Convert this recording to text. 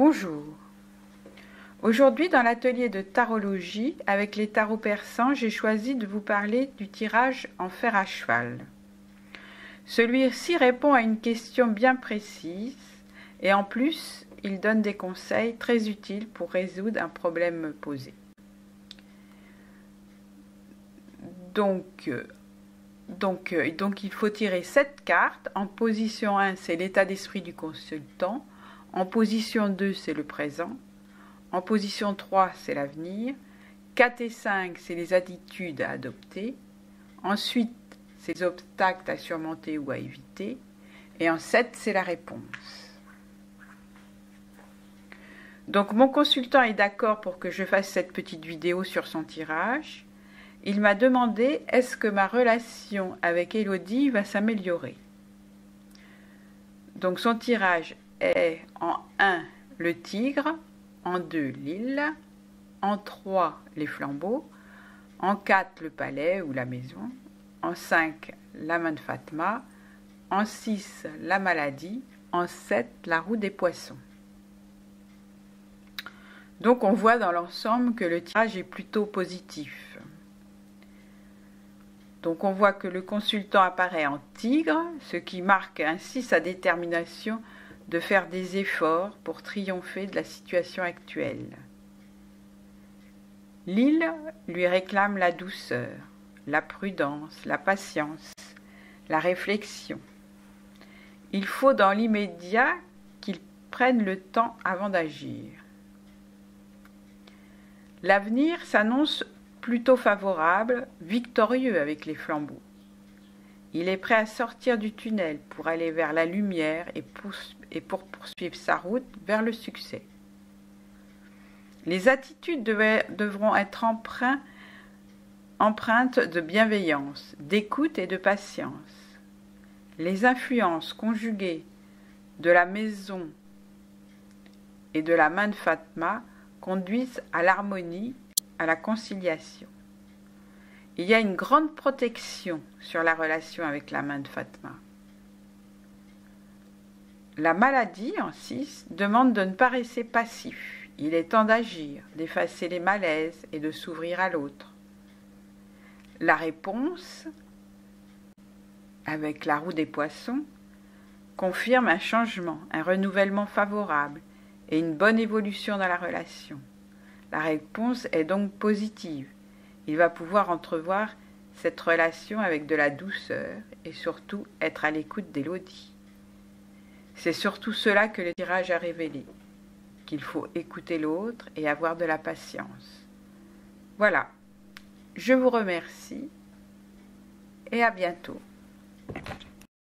Bonjour. Aujourd'hui, dans l'atelier de tarologie, avec les tarots persans, j'ai choisi de vous parler du tirage en fer à cheval. Celui-ci répond à une question bien précise et en plus, il donne des conseils très utiles pour résoudre un problème posé. Donc il faut tirer 7 cartes. En position 1, c'est l'état d'esprit du consultant. En position 2, c'est le présent. En position 3, c'est l'avenir. 4 et 5, c'est les attitudes à adopter. Ensuite, c'est les obstacles à surmonter ou à éviter. Et en 7, c'est la réponse. Donc, mon consultant est d'accord pour que je fasse cette petite vidéo sur son tirage. Il m'a demandé, est-ce que ma relation avec Élodie va s'améliorer? Donc, son tirage est en 1, le tigre, en 2, l'île, en 3, les flambeaux, en 4, le palais ou la maison, en 5, la main de Fatma, en 6, la maladie, en 7, la roue des poissons. Donc on voit dans l'ensemble que le tirage est plutôt positif. Donc on voit que le consultant apparaît en tigre, ce qui marque ainsi sa détermination de faire des efforts pour triompher de la situation actuelle. L'île lui réclame la douceur, la prudence, la patience, la réflexion. Il faut dans l'immédiat qu'il prenne le temps avant d'agir. L'avenir s'annonce plutôt favorable, victorieux avec les flambeaux. Il est prêt à sortir du tunnel pour aller vers la lumière et pour poursuivre sa route vers le succès. Les attitudes devront être empreintes de bienveillance, d'écoute et de patience. Les influences conjuguées de la maison et de la main de Fatma conduisent à l'harmonie, à la conciliation. Il y a une grande protection sur la relation avec la main de Fatma. La maladie, en 6, demande de ne pas rester passif. Il est temps d'agir, d'effacer les malaises et de s'ouvrir à l'autre. La réponse, avec la roue des poissons, confirme un changement, un renouvellement favorable et une bonne évolution dans la relation. La réponse est donc positive. Il va pouvoir entrevoir cette relation avec de la douceur et surtout être à l'écoute d'Élodie. C'est surtout cela que le tirage a révélé, qu'il faut écouter l'autre et avoir de la patience. Voilà, je vous remercie et à bientôt.